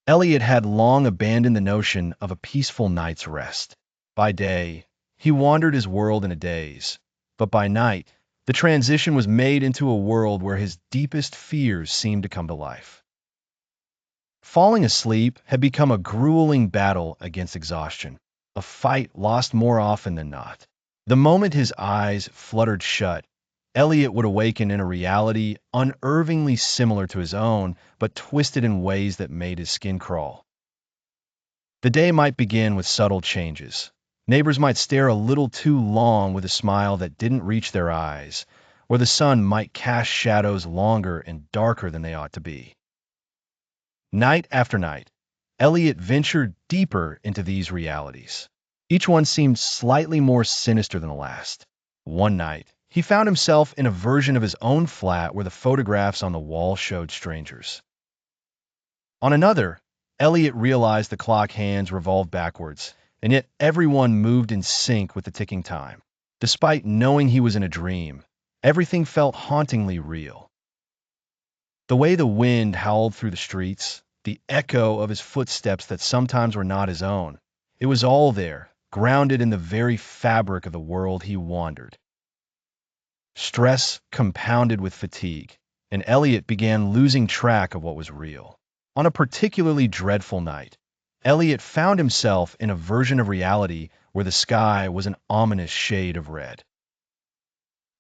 Elliot had long abandoned the notion of a peaceful night's rest. By day, he wandered his world in a daze, but by night, the transition was made into a world where his deepest fears seemed to come to life. Falling asleep had become a grueling battle against exhaustion, a fight lost more often than not. The moment his eyes fluttered shut, Elliot would awaken in a reality unnervingly similar to his own, but twisted in ways that made his skin crawl. The day might begin with subtle changes. Neighbors might stare a little too long with a smile that didn't reach their eyes, or the sun might cast shadows longer and darker than they ought to be. Night after night, Elliot ventured deeper into these realities. Each one seemed slightly more sinister than the last. One night, he found himself in a version of his own flat where the photographs on the wall showed strangers. On another, Elliot realized the clock hands revolved backwards, and yet everyone moved in sync with the ticking time. Despite knowing he was in a dream, everything felt hauntingly real. The way the wind howled through the streets, the echo of his footsteps that sometimes were not his own, it was all there, grounded in the very fabric of the world he wandered. Stress compounded with fatigue, and Elliot began losing track of what was real. On a particularly dreadful night, Elliot found himself in a version of reality where the sky was an ominous shade of red.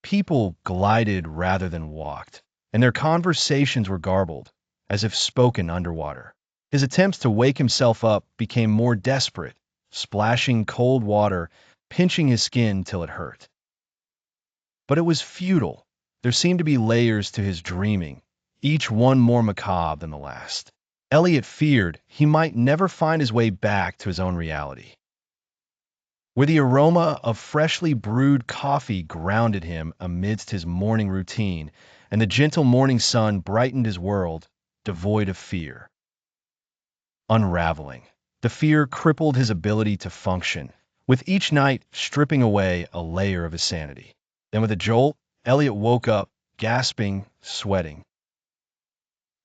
People glided rather than walked, and their conversations were garbled, as if spoken underwater. His attempts to wake himself up became more desperate, splashing cold water, pinching his skin till it hurt. But it was futile. There seemed to be layers to his dreaming, each one more macabre than the last. Elliot feared he might never find his way back to his own reality, where the aroma of freshly brewed coffee grounded him amidst his morning routine, and the gentle morning sun brightened his world, devoid of fear. Unraveling, the fear crippled his ability to function, with each night stripping away a layer of his sanity. Then with a jolt, Elliot woke up, gasping, sweating.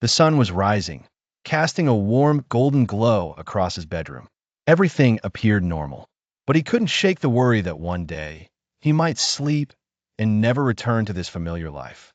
The sun was rising, casting a warm golden glow across his bedroom. Everything appeared normal, but he couldn't shake the worry that one day he might sleep and never return to this familiar life.